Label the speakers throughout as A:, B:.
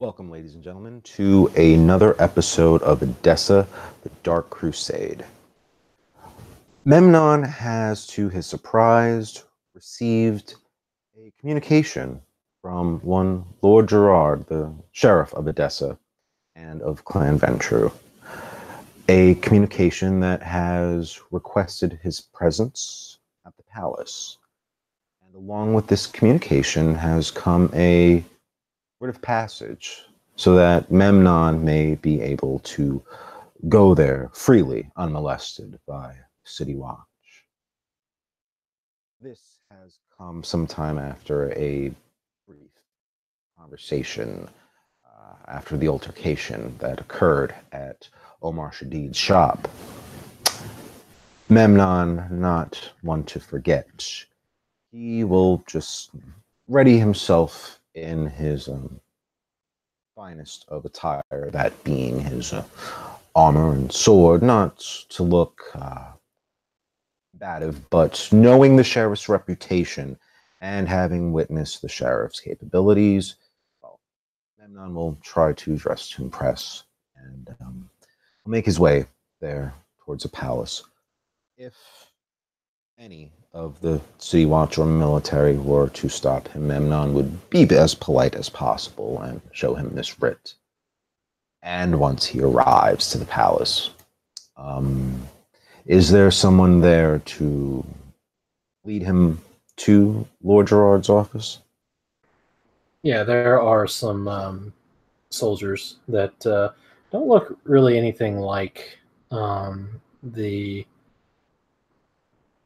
A: Welcome, ladies and gentlemen, to another episode of Edessa, the Dark Crusade. Memnon has, to his surprise, received a communication from one Lord Gerard, the sheriff of Edessa and of Clan Ventrue. A communication that has requested his presence at the palace. And along with this communication has come a word of passage so that Memnon may be able to go there freely, unmolested by City Watch. This has come sometime after a brief conversation after the altercation that occurred at Omar Shadid's shop. Memnon, not one to forget, he will just ready himself in his finest of attire, that being his armor and sword, not to look combative, but knowing the sheriff's reputation and having witnessed the sheriff's capabilities, well, Memnon will try to dress to impress and will make his way there towards the palace. If any of the City Watch or military were to stop him, Memnon would be as polite as possible and show him this writ. And once he arrives to the palace, is there someone there to lead him to Lord Gerard's office?
B: Yeah, there are some soldiers that don't look really anything like the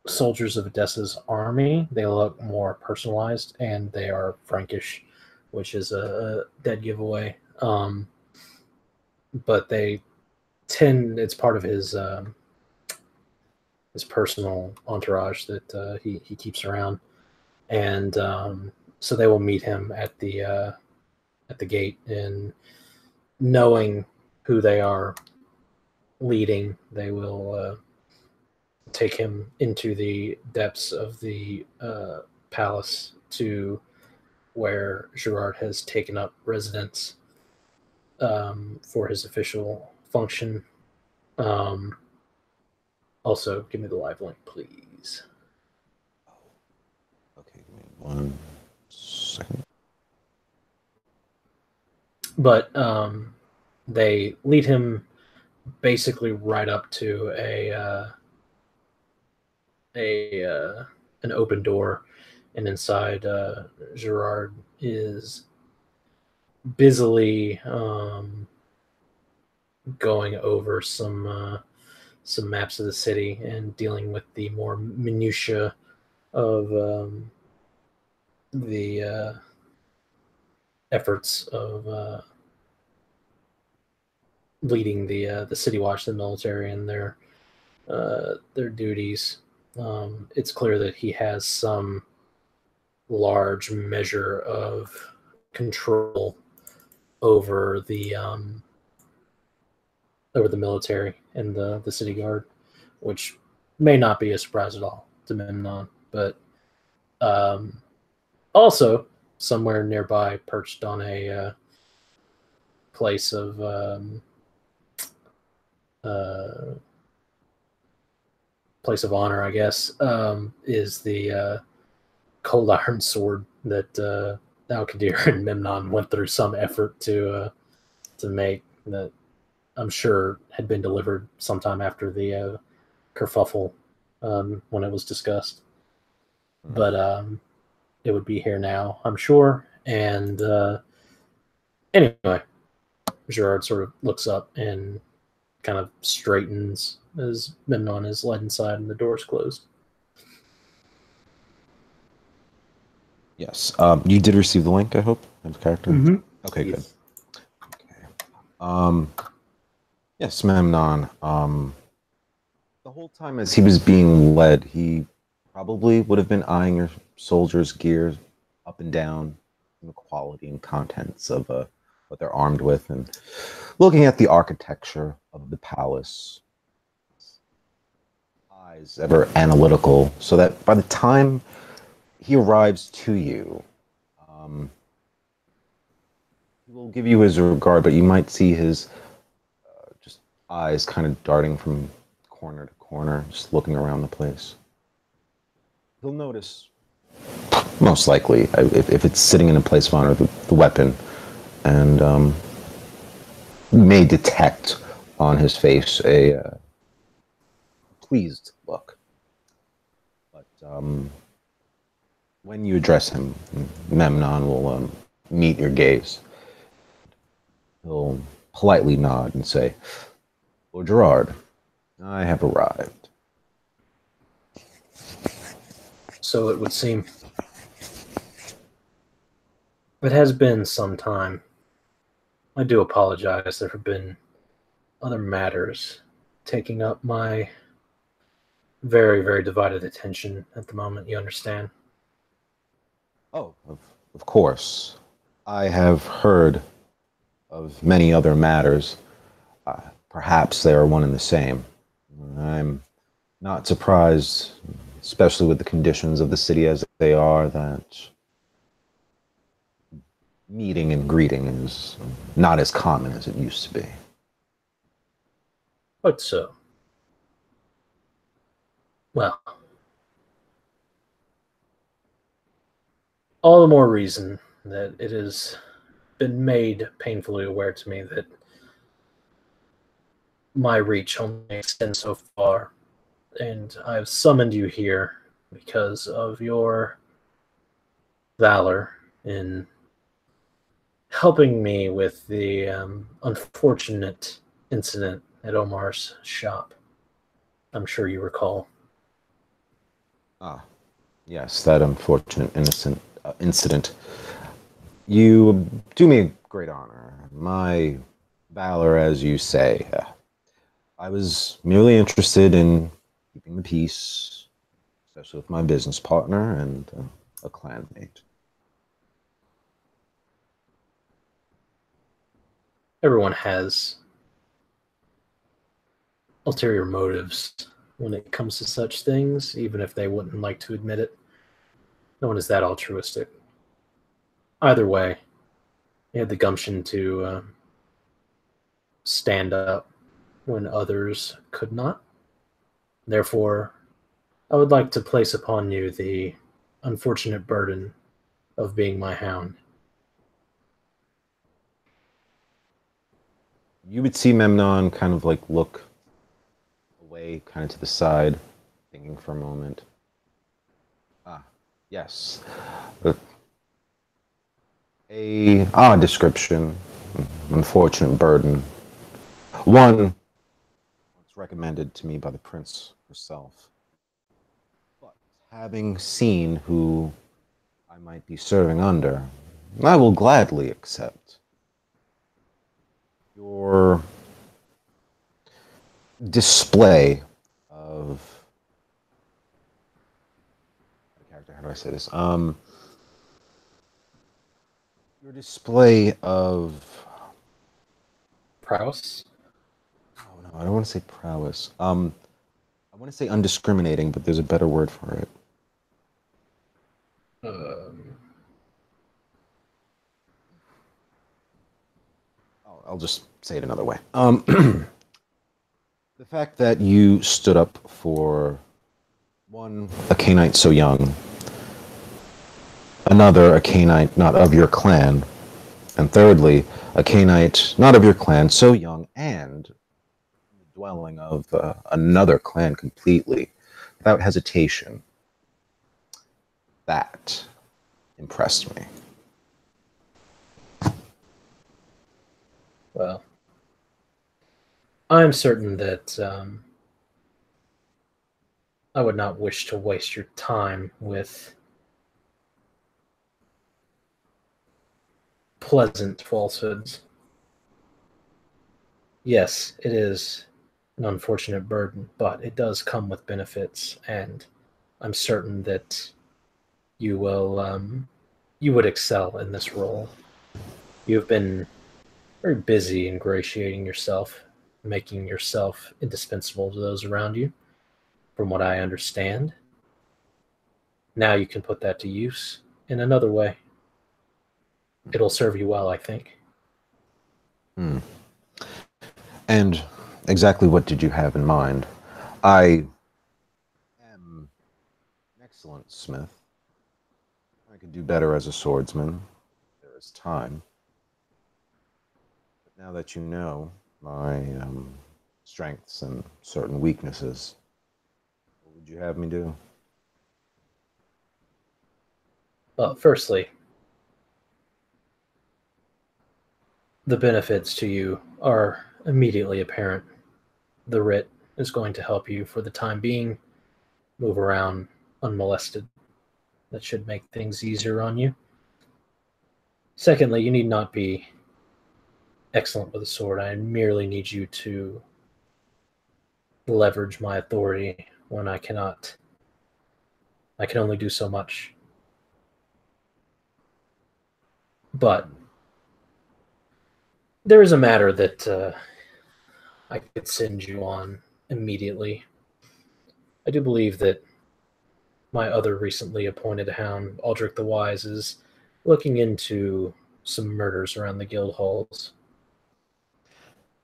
B: soldiers of Edessa's army. They look more personalized, and they are Frankish, which is a dead giveaway. But they it's part of his personal entourage that he keeps around, and so they will meet him at the gate, and knowing who they are leading, they will take him into the depths of the palace to where Gerard has taken up residence for his official function. Also, give me the live link, please.
A: Okay, give me 1 second.
B: But they lead him basically right up to an open door, and inside Gerard is busily going over some maps of the city and dealing with the more minutia of the efforts of leading the City Watch, the military, and their duties. It's clear that he has some large measure of control over the military and the city guard, which may not be a surprise at all to Memnon. But also, somewhere nearby, perched on a place of place of honor, I guess, is the cold iron sword that Alkadir and Memnon went through some effort to make, that I'm sure had been delivered sometime after the kerfuffle when it was discussed. But it would be here now, I'm sure. And anyway, Gerard sort of looks up and kind of straightens as Memnon is led inside and the door's closed.
A: Yes. You did receive the link, I hope, of character?
B: Mm-hmm.
A: Okay, yes. Good. Okay. Yes, Memnon. The whole time as he was being led, he probably would have been eyeing your soldiers' gear up and down, and the quality and contents of what they're armed with, and looking at the architecture of the palace. Eyes ever analytical, so that by the time he arrives to you, he will give you his regard, but you might see his just eyes kind of darting from corner to corner, just looking around the place. He'll notice, most likely, if it's sitting in a place of honor, the weapon, and may detect on his face a pleased look. But when you address him, Memnon will meet your gaze. He'll politely nod and say, "Lord Gerard, I have arrived."
B: So it would seem. It has been some time. I do apologize. There have been other matters taking up my very, very divided attention at the moment, you understand?
A: Oh, of course. I have heard of many other matters. Perhaps they are one and the same. I'm not surprised, especially with the conditions of the city as they are, that meeting and greeting is not as common as it used to be.
B: But so. Well, all the more reason that it has been made painfully aware to me that my reach only extends so far, and I've summoned you here because of your valor in helping me with the unfortunate incident at Omar's shop. I'm sure you recall.
A: Ah, yes, that unfortunate innocent incident. You do me a great honor. My valor, as you say. I was merely interested in keeping the peace, especially with my business partner and a clanmate.
B: Everyone has ulterior motives when it comes to such things, even if they wouldn't like to admit it. No one is that altruistic. Either way, he had the gumption to stand up when others could not. Therefore, I would like to place upon you the unfortunate burden of being my hound.
A: You would see Memnon kind of like look away, kind of to the side, thinking for a moment. Ah, yes. A odd description, unfortunate burden. One was recommended to me by the prince herself. But having seen who I might be serving under, I will gladly accept your display of character. How do I say this? Your display of
B: Prowess?
A: oh no, I don't want to say prowess. I want to say undiscriminating, but there's a better word for it. I'll just say it another way. The fact that you stood up for one, a Cainite so young, another, a Cainite not of your clan, and thirdly, a Cainite not of your clan so young and the dwelling of another clan completely, without hesitation. That impressed me.
B: Well, I'm certain that I would not wish to waste your time with pleasant falsehoods. Yes, it is an unfortunate burden, but it does come with benefits, and I'm certain that you will you would excel in this role. You've been very busy ingratiating yourself, making yourself indispensable to those around you, from what I understand. Now you can put that to use in another way. It'll serve you well, I think.
A: Hmm. And exactly what did you have in mind? I am an excellent smith. I could do better as a swordsman. There is time. But now that you know my strengths and certain weaknesses, what would you have me do?
B: Well, firstly, the benefits to you are immediately apparent. The writ is going to help you for the time being move around unmolested. That should make things easier on you. Secondly, you need not be excellent with a sword. I merely need you to leverage my authority when I cannot. I can only do so much. But there is a matter that I could send you on immediately. I do believe that my other recently appointed hound, Aldrich the Wise, is looking into some murders around the guild halls.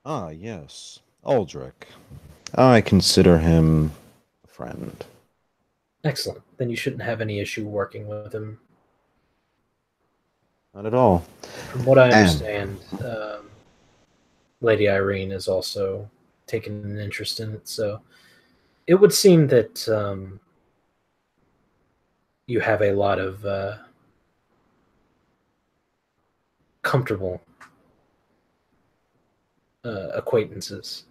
A: Ah, yes. Aldrich. I consider him a friend.
B: Excellent. Then you shouldn't have any issue working with him.
A: Not at all.
B: From what I
A: And
B: understand, Lady Irene has also taken an interest in it, so it would seem that you have a lot of comfortable acquaintances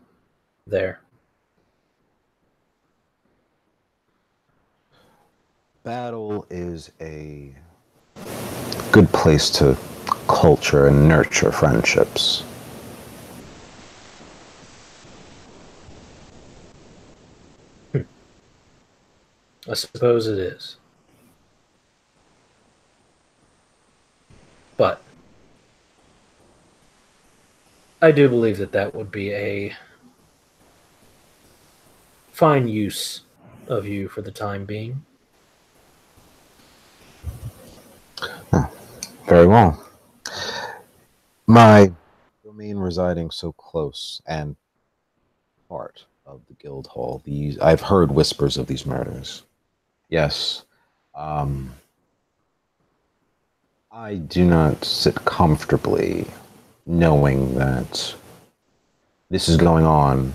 B: there.
A: battle is a good place to culture and nurture friendships.
B: I suppose it is. But I do believe that that would be a fine use of you for the time being.
A: Very well. My domain residing so close and part of the guild hall, these I've heard whispers of these murders. Yes. Um, I do not sit comfortably knowing that this is going on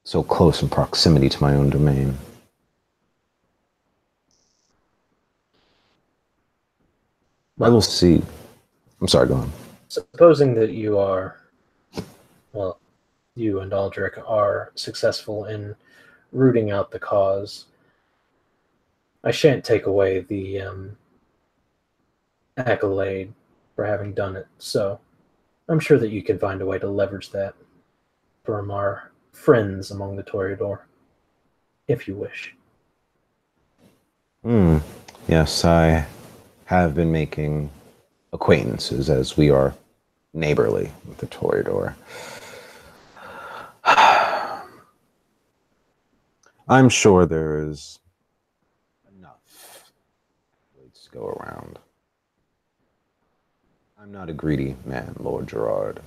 A: so close in proximity to my own domain. I will
B: Well,
A: see. I'm sorry, go on.
B: supposing that you are, well, you and Aldrich are successful in rooting out the cause, I shan't take away the accolade for having done it. So I'm sure that you can find a way to leverage that from our friends among the Toreador, if you wish.
A: Hmm. Yes, I have been making acquaintances as we are neighborly with the Toreador. I'm sure there is enough to go around. I'm not a greedy man, Lord Gerard.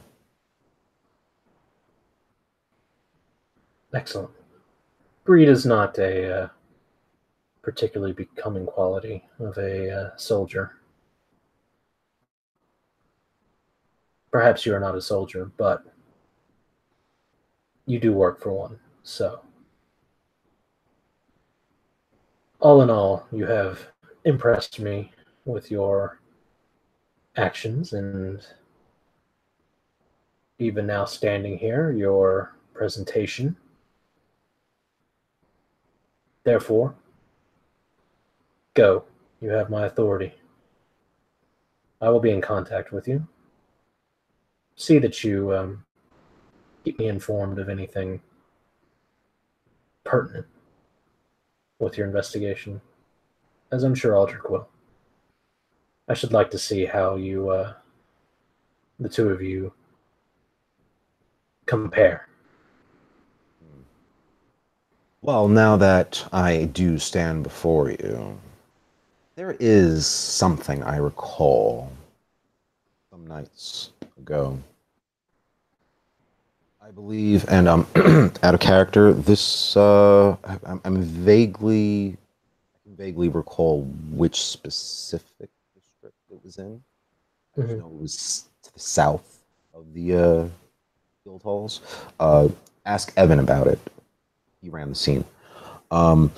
B: Excellent. Greed is not a particularly becoming quality of a soldier. Perhaps you are not a soldier, but you do work for one. So, all in all, you have impressed me with your actions, and even now standing here, your presentation. Therefore, go. You have my authority. I will be in contact with you. See that you keep me informed of anything pertinent with your investigation, as I'm sure Aldrich will. I should like to see how you, the two of you, compare.
A: Well, now that I do stand before you, there is something I recall some nights ago. I believe, and out of character, this I'm I can vaguely recall which specific district it was in. I just
B: Hmm.
A: know it was to the south of the guild halls. Ask Evan about it. He ran the scene. Um,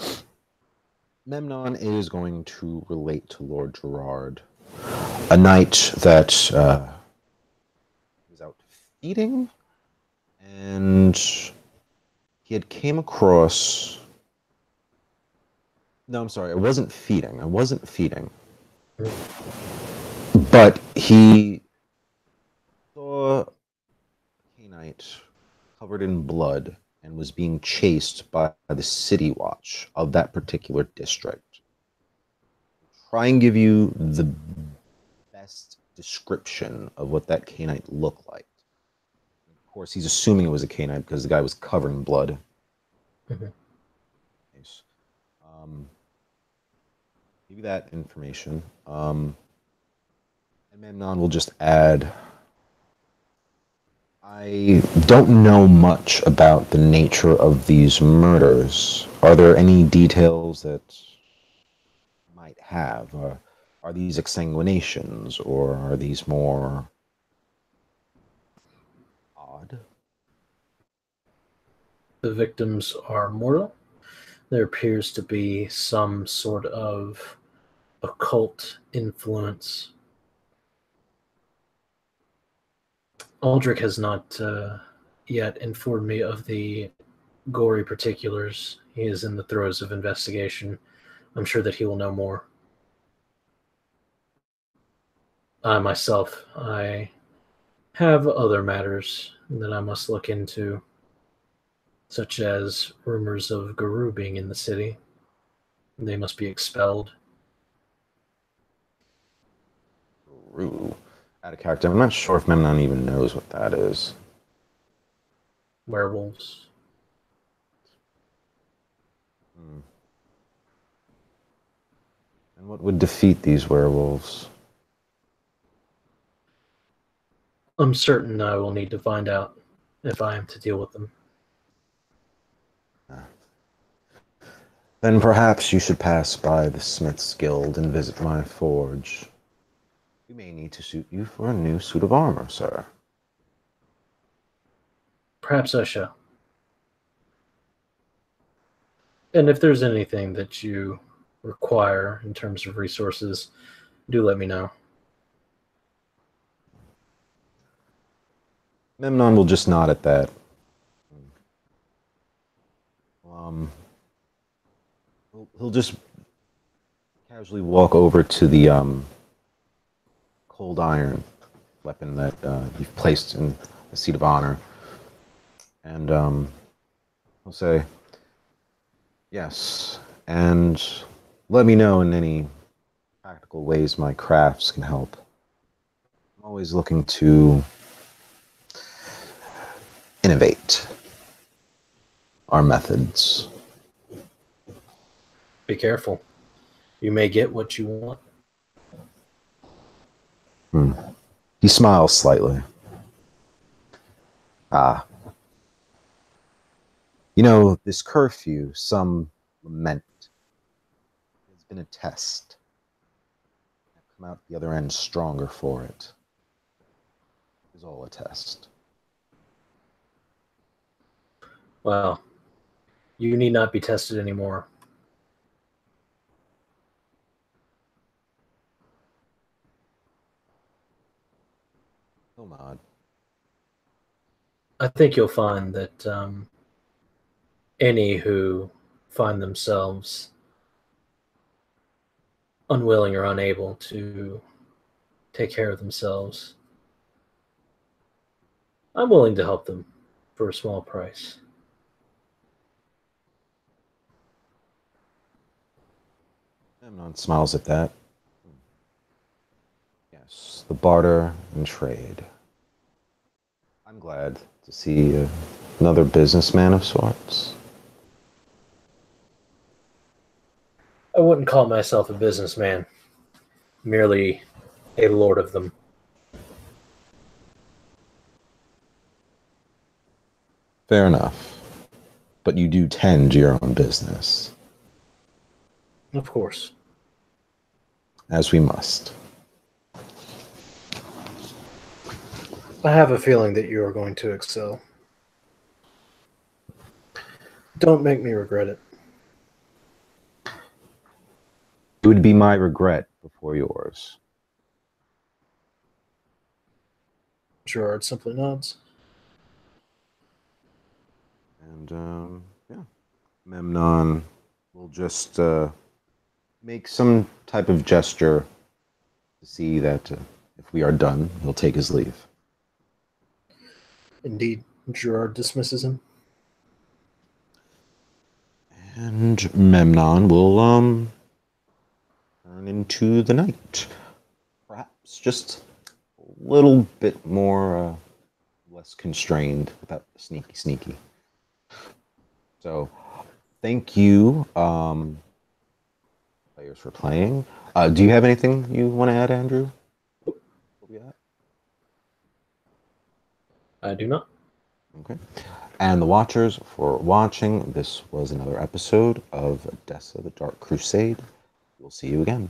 A: Memnon is going to relate to Lord Gerard a night that he was out feeding, and he had came across. No, I'm sorry. I wasn't feeding. I wasn't feeding. But he saw a Cainite covered in blood and was being chased by the city watch of that particular district. Try and give you the best description of what that Cainite looked like. Of course, he's assuming it was a Cainite because the guy was covered in blood.
B: Hmm.
A: Nice. Give you that information. And Memnon will just add, I don't know much about the nature of these murders. Are there any details that you might have? Are these exsanguinations, or are these more odd?
B: The victims are mortal. There appears to be some sort of occult influence. Aldrich has not yet informed me of the gory particulars. He is in the throes of investigation. I'm sure that he will know more. I have other matters that I must look into, such as rumors of Guru being in the city. They must be expelled.
A: Rue. Out of character. I'm not sure if Memnon even knows what that is.
B: Werewolves.
A: Hmm. And what would defeat these werewolves?
B: I'm certain I will need to find out if I am to deal with them.
A: Then perhaps you should pass by the Smith's Guild and visit my forge. We may need to suit you for a new suit of armor, sir.
B: Perhaps I shall. And if there's anything that you require in terms of resources, do let me know.
A: Memnon will just nod at that. Um, he'll just casually walk over to the cold iron weapon that you've placed in the seat of honor, and he'll say, "Yes, and let me know in any practical ways my crafts can help. I'm always looking to innovate our methods."
B: Be careful. You may get what you want.
A: He smiles slightly. Ah. You know, this curfew, some lament, has been a test. I've come out the other end stronger for it. It's all a test.
B: Well, you need not be tested anymore.
A: He'll nod.
B: I think you'll find that any who find themselves unwilling or unable to take care of themselves, I'm willing to help them for a small price.
A: Memnon smiles at that. Yes, the barter and trade. I'm glad to see another businessman of sorts.
B: I wouldn't call myself a businessman, merely a lord of them.
A: Fair enough. But you do tend your own business.
B: Of course.
A: As we must.
B: I have a feeling that you are going to excel. Don't make me regret it.
A: It would be my regret before yours.
B: Gerard simply nods.
A: And, yeah. Memnon will just make some type of gesture to see that if we are done, he'll take his leave.
B: Indeed, Gerard dismisses him.
A: And Memnon will turn into the night. Perhaps just a little bit more less constrained without sneaky. So thank you, players, for playing. Do you have anything you want to add, Andrew?
B: I do not.
A: Okay. And the watchers for watching. This was another episode of Dessa the Dark Crusade. We'll see you again.